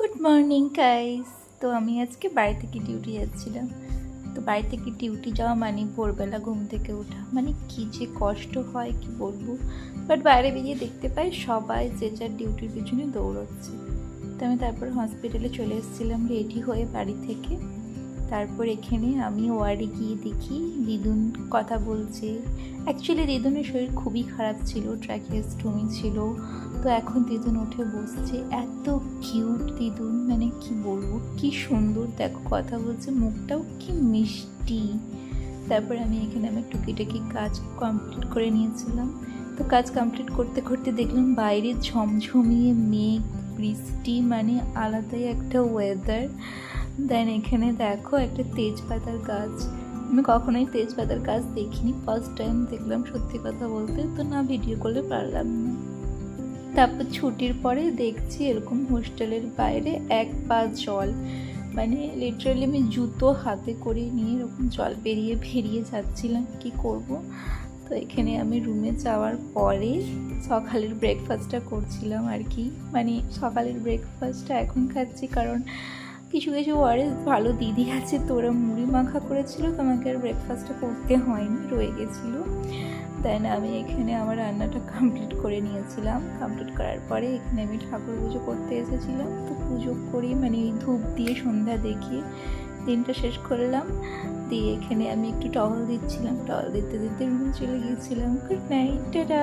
Good morning guys. তো আমি আজকে বাড়ি থেকে ডিউটি যাচ্ছিলাম। তো বাড়ি থেকে ডিউটি যাওয়া মানে ভোরবেলা ঘুম থেকে ওঠা, মানে কী যে কষ্ট হয় কি বলবো। বাট বাইরে বেরিয়ে দেখতে পাই সবাই যে যার ডিউটির পিছনে দৌড়চ্ছে। তো আমি তারপর হসপিটালে চলে এসেছিলাম রেডি হয়ে বাড়ি থেকে। তারপর এখানে আমি ওয়ার্ডে গিয়ে দেখি দিদুন কথা বলছে। অ্যাকচুয়ালি দিদুনের শরীর খুবই খারাপ ছিল, ট্র্যাকিওস্টোমি ছিল। তো এখন দিদুন উঠে বসছে, এত কিউট দিদুন, মানে কি বলবো, কি সুন্দর দেখো কথা বলছে, মুখটাও কি মিষ্টি। তারপর আমি এখানে আমার টুকিটাকি কাজ কমপ্লিট করে নিয়েছিলাম। তো কাজ কমপ্লিট করতে করতে দেখলাম বাইরে ঝমঝমিয়ে মেঘ বৃষ্টি, মানে আলাদাই একটা ওয়েদার। দেন এখানে দেখো একটা তেজপাতার গাছ, আমি কখনোই তেজপাতার গাছ দেখিনি, ফার্স্ট টাইম দেখলাম সত্যি কথা বলতে। তো না ভিডিও করলে পারলাম না। তারপর ছুটির পরে দেখছি এরকম হোস্টেলের বাইরে এক পা জল, মানে লিটারালি আমি জুতো হাতে করে নিয়ে এরকম জল বেরিয়ে বেরিয়ে যাচ্ছিলাম, কি করব। তো এখানে আমি রুমে যাওয়ার পরে সকালের ব্রেকফাস্টটা করছিলাম আর কি, মানে সকালের ব্রেকফাস্টটা এখন খাচ্ছি কারণ কিছু কিছু ওয়ারেস ভালো দিদি আছে, তো ওরা মুড়ি মাখা করেছিল, তো আমাকে আর ব্রেকফাস্টটা করতে হয়নি, রয়ে গেছিলো। দেন আমি এখানে আমার রান্নাটা কমপ্লিট করে নিয়েছিলাম। কমপ্লিট করার পরে এখানে আমি ঠাকুর পুজো করতে এসেছিলাম। তো পুজো করি, মানে ধূপ দিয়ে সন্ধ্যা দেখিয়ে দিনটা শেষ করলাম। দিয়ে এখানে আমি একটু টহল দিচ্ছিলাম, টহল দিতে দিতে রুমে চলে গিয়েছিলাম। Good night, tata.